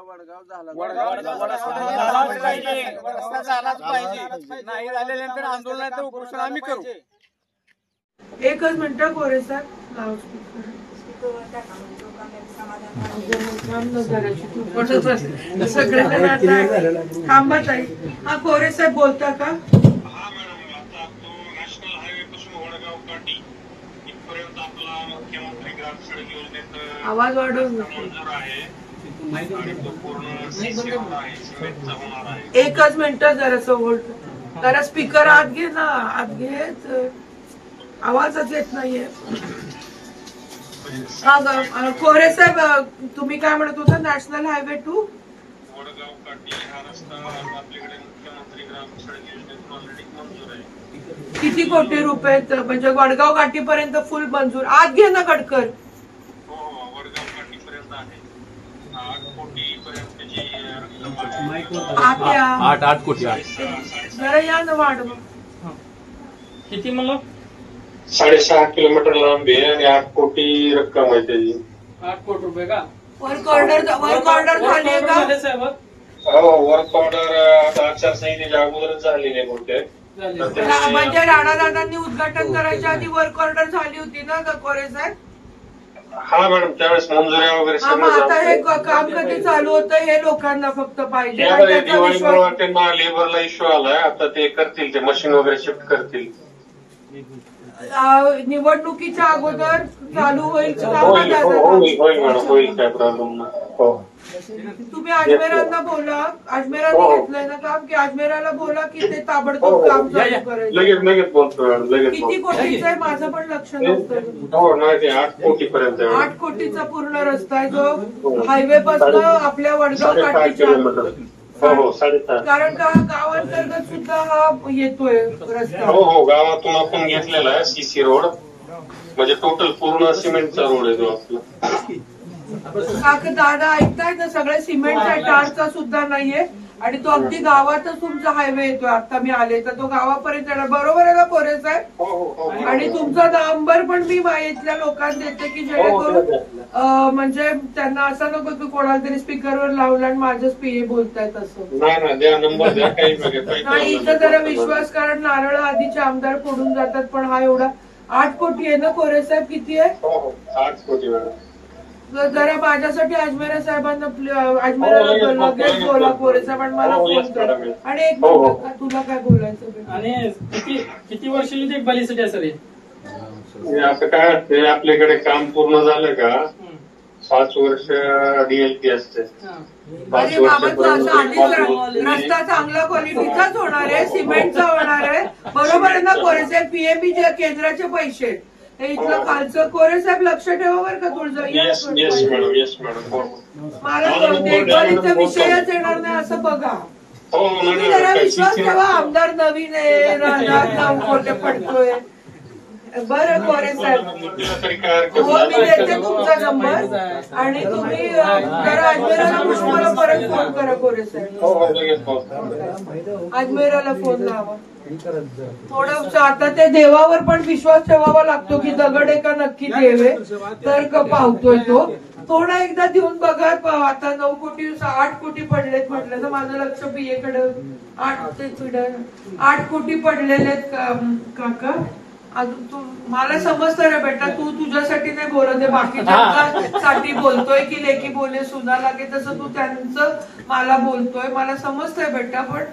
वडगाव झाला पाहिजे, नाही झाल्यानंतर आंदोलनाचं उपोषण आम्ही करू. एकच मिनिट कोरे साहेब थांबा ताई. हा कोरे साहेब बोलता का? आवाज वाढवून एकच मिनिट जरा बोलतो. जरा स्पीकर आत घे ना, आत घे. आवाजच येत नाहीये. हा कोरे साहेब तुम्ही काय म्हणत होता? नॅशनल हायवे टू वडगाव काटी हा रस्ता आपल्याकडे मुख्यमंत्री ग्राम सडक योजनेतून ऑलरेडी मंजूर आहे. किती कोटी रुपये? म्हणजे वडगाव काठी पर्यंत फुल मंजूर. आत घे ना गडकर. हो वडगाव काठी पर्यंत आहे. 8 कोटी पर्यंतची रक्कम आहे. 8 कोटी. जरा या ना वाढव. किती म्हणलं? 6.5 किलोमीटर लांबी आहे आणि 8 कोटी रक्कम आहे त्याची. 8 कोटी रुपये का? वर्क ऑर्डर झाली आहे का? हो वर्क ऑर्डर आता आचारसंहितेच्या अगोदरच झालेली आहे बहुतेक. म्हणजे राणादादांनी उद्घाटन करायच्या आधी वर्क ऑर्डर झाली होती ना कोरे साहेब? हा मॅडम त्यावेळेस मंजुऱ्या वगैरे सगळं. आता हे काम कधी चालू होतं हे लोकांना फक्त पाहिजे. दिवाळीमुळे त्यांना लेबरला इश्यू आलाय. आता ते करतील, ते मशीन वगैरे शिफ्ट करतील. निवडणुकीच्या अगोदर चालू होईल. होईल काय प्रॉब्लेम नाही. तुम्ही अजमेरांना बोला. अजमेरांनी घेतलंय ना काम, की अजमेराला बोला की ते ताबडतोब काम चालू करायचं. लगेच बोलतो. किती कोटीचं आहे माझं पण लक्ष नसतं. हो नाही, 8 कोटी पर्यंत. 8 कोटीचा पूर्ण रस्ता आहे जो हायवे पासून आपल्या वडगाव काठीच्या. हो 7.5. कारण का गावांतर्गत सुद्धा हा येतोय रस्ता. हो गावातून आपण घेतलेला आहे सीसी रोड. म्हणजे टोटल पूर्ण सिमेंटचा रोड आहे तो आपला. काका दादा ऐकताय ना, सगळे सिमेंटचा टारचा सुद्धा नाहीये आणि तो अगदी गावातच तुमचा हायवे येतोय. आता मी आले तर तो गावापर्यंत येणार. बरोबर आहे ना कोरे साहेब? आणि तुमचा नंबर पण मी माहितल्या लोकांना देते की जेणेकरून म्हणजे त्यांना असं नको की कोणाला तरी स्पीकरवर लावलं आणि माझंच पीए बोलतायत असं. नाही इथं जरा विश्वास, कारण नारळ आधीचे आमदार फोडून जातात. पण हा एवढा 8 कोटी आहे ना कोरे साहेब? किती आहे? 8 कोटी मॅडम. जरा माझ्यासाठी अजमेरा साहेबांना अजमेराला लगेच बोला कोरे साहेब आणि मला फोन कर. आणि एक मिनिट तुला काय बोलायचं? आणि किती वर्षाची देखभालीसाठी असेल असं काय असते आपल्याकडे काम पूर्ण झालं का 5 वर्ष डीएलपी असते. अरे बाबा रस्ता चांगला क्वालिटीचाच होणार आहे, सिमेंटचा होणार आहे. बरोबर आहे ना कोरे साहेब? पीएमबी जे केंद्राचे पैसे इथलं खालचं कोरे साहेब लक्ष ठेवा बरं का तुळजा. मला देखभालीचा विषयच येणार नाही असं बघा. तुम्ही जरा विश्वास ठेवा. आमदार नवीन आहे, राहणार खोटे पडतोय. बरं कोरे साहेब हो मी देते तुमचा नंबर आणि तुम्ही जरा अजमेराला पुष्पाला परत फोन करा कोरे साहेब. अजमेराला फोन लावा. थोडं आता ते देवावर पण विश्वास ठेवावा लागतो की दगड एका नक्की देवे तर पावतोय तो. थोडा एकदा देऊन बघा. आता 9 कोटी 8 कोटी पडलेत म्हटलं तर माझं लक्ष पीएकडे 8 कोटी पडलेले आहेत काका. अजून मला समजतं रे बेटा, तू तुझ्यासाठी नाही बोलत आहे, बाकीच्या बोलतोय की लेकी बोले सुना लागे तसं तू त्यांचं मला बोलतोय. मला समजतंय बेटा. पण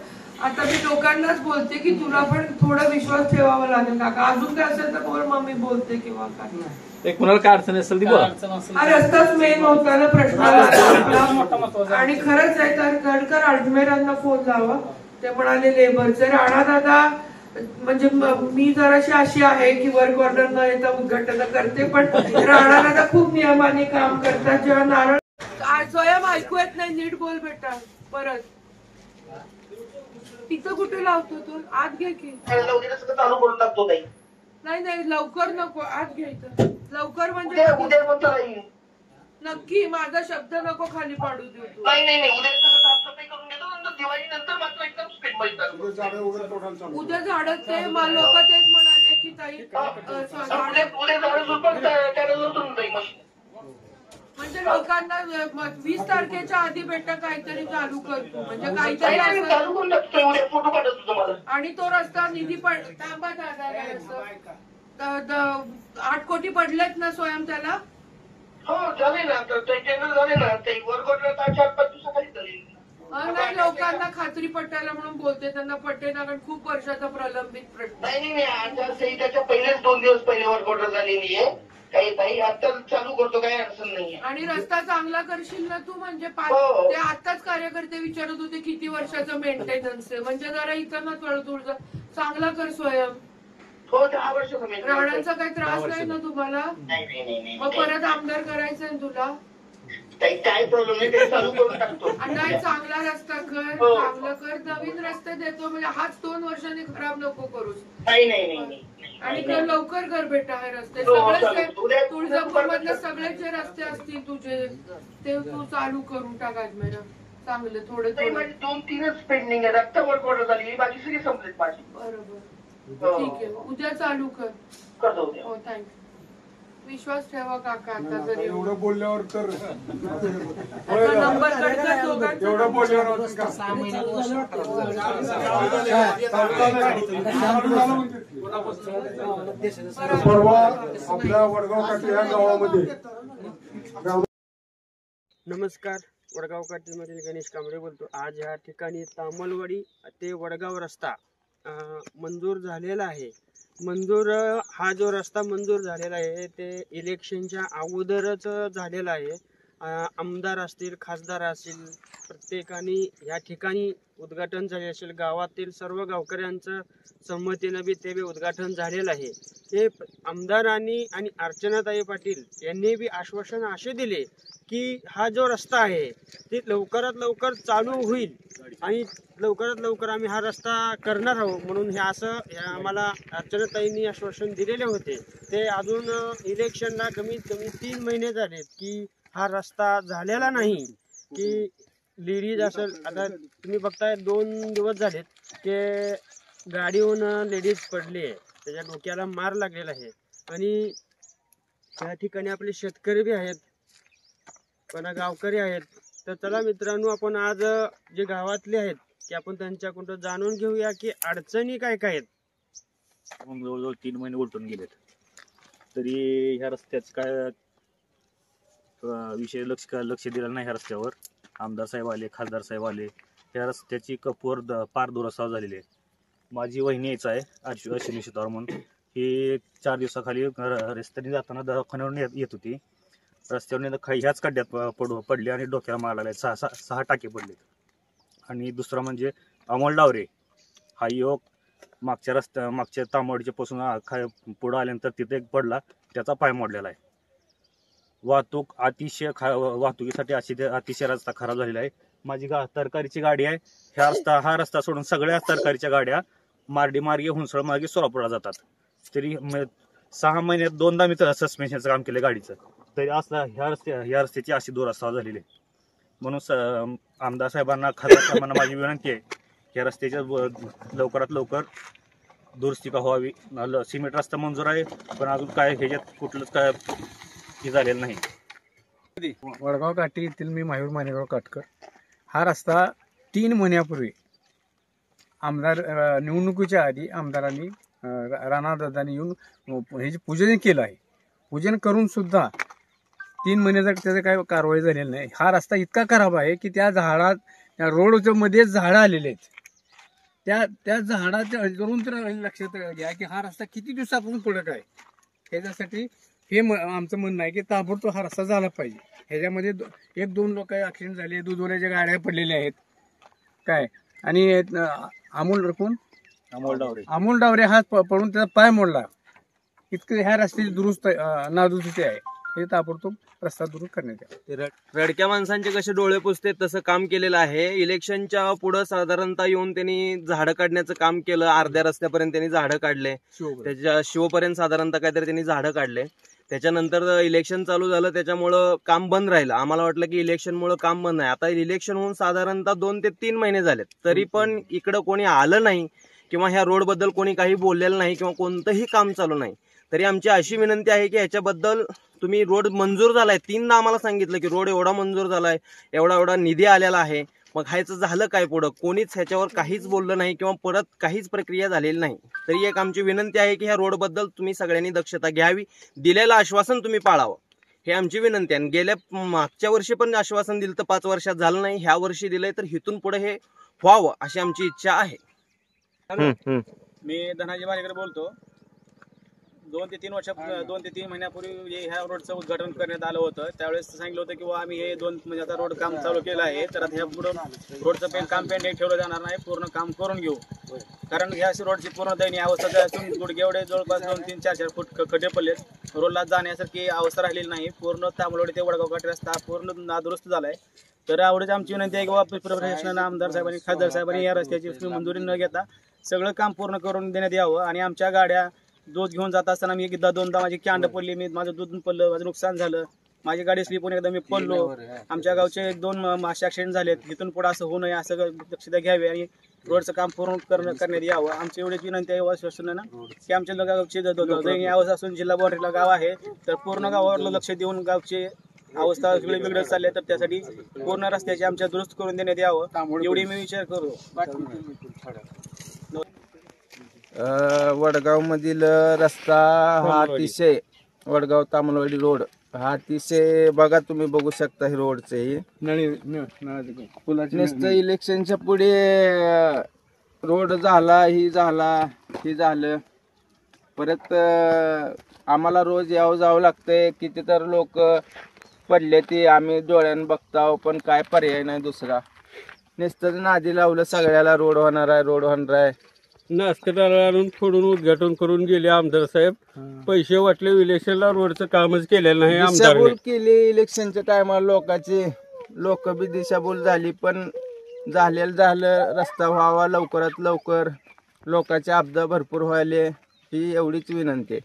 आता मी लोकांनाच बोलते की तुला पण थोडा विश्वास ठेवावा लागेल काका. अजून काय असेल तर बोल, मम्मी बोलते किंवा काय. कुणाला काय अडचण असेल ती बोला. हा रस्ताच मेन होता ना प्रश्न. आणि खरंच आहे तर गडकर अजमेरांना फोन लावा. ते म्हणाले लेबरचे. राणा दादा म्हणजे मी जराशी अशी आहे की वर्क ऑर्डर न येता उद्घाटन करते, पण राणा दादा खूप नियमाने काम करतात. जेव्हा नारळ स्वयं ऐकू येत नाही, नीट बोल बेटा. परत तिथं कुठे लावतो तू? आत घे की. चालू करून टाकतो ताई. नाही लवकर नको, आत घ्यायचं लवकर. म्हणजे नक्की माझा शब्द नको खाली पाडू देऊ तू. नाही उद्या साफसफाई करून घेतो, नंतर दिवाळी नंतर मात्र एकदम स्पीड मध्ये. उद्या झाडच ते लोक तेच म्हणाले की ताई म्हणजे लोकांना 20 तारखेच्या आधी बेटा काहीतरी चालू करतो म्हणजे काहीतरी नाही, असं. चालू करून टाकतोय उद्या, फोटो पाठवतो तुम्हाला. आणि तो रस्ता निधी थांबा दादा 8 कोटी पडलेत ना स्वयं त्याला. हो झाले ना, तर ते टेंडर झाले ना, ते वर्क ऑर्डर 4-5 दिवसाखाली झाली. नाही लोकांना खात्री पटायला म्हणून बोलते, त्यांना पटते ना, कारण खूप वर्षाचा प्रलंबित प्रश्न. नाही आचारसंहितेच्या पहिलेच 2 दिवस पहिले वर्क ऑर्डर झालेली आहे. काही आता चालू करतो, काही अडचण नाहीये. आणि रस्ता चांगला करशील ना तू, म्हणजे हो. ते आताच कार्यकर्ते विचारत होते किती वर्षाचं मेंटेनन्स आहे, म्हणजे जरा इथं ना तुळजा चांगला कर स्वयं. हो 10 वर्ष कमी. राहण्याचा काही त्रास नाही ना तुम्हाला. नाही मग परत आमदार करायचंय ना तुला. काय प्रॉब्लेम नाही, ते चालू करून टाकतो. नाही चांगला रस्ता कर, हो. चांगलं कर, नवीन रस्ते देतो म्हणजे हाच 2 वर्षांनी खराब नको करूस. नाही. आणि लवकर कर बेटा हे रस्ते हो, सगळे. चालेल. उद्या तुळजापूर मधले सगळे जे रस्ते असतील तुझे ते तू चालू करून टाक अजमेर. चांगले थोडे नाही, माझे 2-3च पेंडिंग आहेत. आता वर्क ऑर्डर झाली, बाकी सगळी संपलीत माझी. बरोबर. हो. ठीक आहे, उद्या चालू कर. करतो उद्या. हो थँक्यू. विश्वास ठेवा काका आता जरी एवढं बोलल्यावर तर नंबर कट कर दोघांचा. एवढं बोलल्यावर अजून का? परवा आपल्या वडगाव काठी या गावामध्ये नमस्कार, वडगाव काठीमधील गणेश कांबळे बोलतो. आज या ठिकाणी तामलवाडी ते वडगाव रस्ता मंजूर झालेला आहे. हा जो रस्ता मंजूर झालेला आहे ते इलेक्शनच्या अगोदरच झालेला आहे. आमदार असतील, खासदार असतील, प्रत्येकाने या ठिकाणी उद्घाटन झाले असेल. गावातील सर्व गावकऱ्यांचं संमतीनं बी ते बी उद्घाटन झालेलं आहे. हे आमदारांनी आणि अर्चनाताई पाटील यांनी बी आश्वासन असे दिले की हा जो रस्ता आहे ते लवकरात लवकर चालू होईल आणि लवकरात लवकर आम्ही हा रस्ता करणार आहोत म्हणून हे असं आम्हाला अर्चनाताईंनी आश्वासन दिलेले होते. ते अजून इलेक्शनला कमीत कमी 3 महिने झालेत की हा रस्ता झालेला नाही. की लेडीज असेल, आता तुम्ही बघताय 2 दिवस झालेत की गाडीहून लेडीज पडली आहे, त्याच्या डोक्याला मार लागलेला आहे. आणि त्या ठिकाणी आपले शेतकरी बी आहेत, पण गावकरी आहेत. तर चला मित्रांनो, आपण आज जे गावातले आहेत की आपण त्यांच्याकडून जाणून घेऊया की अडचणी काय काय आहेत. आपण जवळजवळ 3 महिने उलटून गेलेत तरी ह्या रस्त्याच काय विषय लक्ष दिलं नाही. ह्या रस्त्यावर आमदार साहेब आले, खासदार साहेब आले, ह्या रस्त्याची कपूर पार दुरस्ता झालेली आहे. माझी वहिनी यायचं आहे अश्विनी शितार म्हणून, ही 4 दिवसाखाली रस्त्याने जाताना दवाखान्यावरून येत होती. रस्त्यावर ह्याच खड्ड्यात पडली आणि डोक्याला मार लागला. 6 टाके पडले. आणि दुसरा म्हणजे अमोल डावरे, हा युवक मागच्या तांबडीच्या पासून पुढे आल्यानंतर तिथे एक पडला, त्याचा पाय मोडलेला आहे. वाहतुकीसाठी अतिशय रस्ता खराब झालेला आहे. माझी तरकारीची गाडी आहे. हा रस्ता सोडून सगळ्या तरकारीच्या गाड्या मार्डी मार्गे, हुंसळ मार्गे सोलापूरला जातात. तरी 6 महिन्यात 2दा मी सस्पेन्शनचं काम केलं गाडीचं, तरी असला ह्या रस्त्याची अशी दुरस्ता झालेली आहे. म्हणून आमदार साहेबांना, खासदार साहेबांना माझी विनंती आहे की या रस्त्याच्या लवकरात लवकर दुरुस्ती का व्हावी. सिमेंट रस्ता मंजूर आहे, पण अजून काय ह्याच्यात कुठलंच काय हे झालेलं नाही. वडगाव काठी येथील मी मायूर मानेगाव काटकर. हा रस्ता 3 महिन्यापूर्वी आमदार निवडणुकीच्या आधी आमदारांनी राणादादांनी येऊन ह्याचे पूजन केलं आहे. पूजन करून सुद्धा 3 महिन्याचा त्याचं काही कारवाई झालेली नाही. हा रस्ता इतका खराब आहे की त्या रोडच्या मध्ये झाडं आलेले आहेत. त्या झाडाच्या करून तर लक्षात घ्या की हा रस्ता किती दिवसापासून पडत आहे. ह्याच्यासाठी हे आमचं म्हणणं आहे की ताबडतोब हा रस्ता झाला पाहिजे. ह्याच्यामध्ये 1-2 लोक ॲक्सिडेंट झाले, दूधवाल्याच्या गाड्या पडलेल्या आहेत काय. आणि अमोल डावरे हा पडून त्याचा पाय मोडला. इतकं ह्या रस्त्याची नादुरुस्ती आहे. हे ताबडतोब रस्ता दुरुस्त करण्यात यावा. रडक्या माणसांचे कसे डोळे पुसते तसं काम केलेलं आहे. इलेक्शनच्या पुढे साधारणतः येऊन त्यांनी झाडं काढण्याचं काम केलं. अर्ध्या रस्त्यापर्यंत त्यांनी झाडं काढले, त्याच्या शिवपर्यंत साधारणतः काहीतरी त्यांनी झाडं काढले. त्याच्यानंतर इलेक्शन चालू झालं, त्याच्यामुळं काम बंद राहिलं. आम्हाला वाटलं की इलेक्शनमुळं काम बंद आहे. आता इलेक्शन होऊन साधारणतः 2 ते 3 महिने झालेत, तरी पण इकडं कोणी आलं नाही किंवा ह्या रोडबद्दल कोणी काही बोललेलं नाही किंवा कोणतंही काम चालू नाही. तरी आमची अशी विनंती आहे की ह्याच्याबद्दल तुम्ही रोड मंजूर झालाय, 3दा आम्हाला सांगितलं की रोड एवढा मंजूर झालाय, एवढा निधी आलेला आहे, मग ह्याचं झालं काय पुढं? कोणीच ह्याच्यावर काहीच बोललं नाही किंवा परत काहीच प्रक्रिया झालेली नाही. तरी एक आमची विनंती आहे की ह्या रोडबद्दल तुम्ही सगळ्यांनी दक्षता घ्यावी, दिलेलं आश्वासन तुम्ही पाळावं, हे आमची विनंती आहे. गेल्या मागच्या वर्षी पण आश्वासन दिलं तर 5 वर्षात झालं नाही, ह्या वर्षी दिलंय तर इथून पुढे हे व्हावं अशी आमची इच्छा आहे. मी धनाजी मारेकर बोलतो. 2 ते 3 महिन्यापूर्वी ह्या रोडचं उद्घाटन करण्यात आलं होतं. त्यावेळेस सांगितलं होतं की आम्ही हे म्हणजे आता रोड काम चालू केलं आहे, तर आता ह्या पुढे रोडचं काम पेंडिंग ठेवलं जाणार नाही, पूर्ण काम करून घेऊ. कारण ह्या रोडची पूर्ण दयनीय अवस्था असून गुडघे एवढे जवळपास 2-3-4 फूट खड्डे पडलेत. रोडला जाण्यासारखी अवस्था राहिलेली नाही. पूर्ण तांबलवाडी ते वडगाव घाटी रस्ता पूर्ण नादुरुस्त झालाय. तर आवडीच आमची विनंती आहे की प्रशासनानं, आमदार साहेबांनी, खासदार साहेबांनी या रस्त्याची मंजुरी न घेता सगळं काम पूर्ण करून देण्यात यावं. आणि आमच्या गाड्या दूध घेऊन जात असताना मी एकदा 2दा माझी कॅन्ड पडली, माझं दूध पडलं, माझं नुकसान झालं, माझी गाडी स्लिप होऊन एकदा मी पडलो. आमच्या गावचे 2 असे ऍक्सिडेंट झालेत. इथून पुढे असं होऊ नये, असं दक्षता घ्यावी आणि रोडचं काम पूर्ण करण्यात यावं. आमची एवढीच विनंती आहे शासनानं की आमच्या गावची दयनीय अवस्था असून जिल्हा बाउंड्रीला गाव आहे, तर पूर्ण गावावर लक्ष देऊन गावची अवस्था वेगवेगळं चालली, तर त्यासाठी पूर्ण रस्त्याची आमच्या दुरुस्त करून देण्यात यावं एवढी मी विचार करू. वडगाव मधील रस्ता हा अतिशय, वडगाव तामलवाडी रोड हा अतिशय, बघा तुम्ही बघू शकता हे रोडचे नुसतं इलेक्शनच्या पुढे रोड झाला, ही झालं. परत आम्हाला रोज जावं लागतंय. किती तर लोक पडले ते आम्ही डोळ्यानं बघताव, पण काय पर्याय नाही दुसरा. नुसतं नादी लावलं सगळ्याला रोड होणार आहे. नास्कटाला आणून फोडून उद्घाटन करून गेले आमदार साहेब. पैसे वाटले, इलेक्शनला रोडचं कामच केलेलं नाही आमदार केली. इलेक्शनच्या टायमाला लोक बी दिशाभूल झाली, पण झालं रस्ता व्हावा लवकरात लवकर. लोकांचे अपघात भरपूर व्हायले, ही एवढीच विनंती आहे.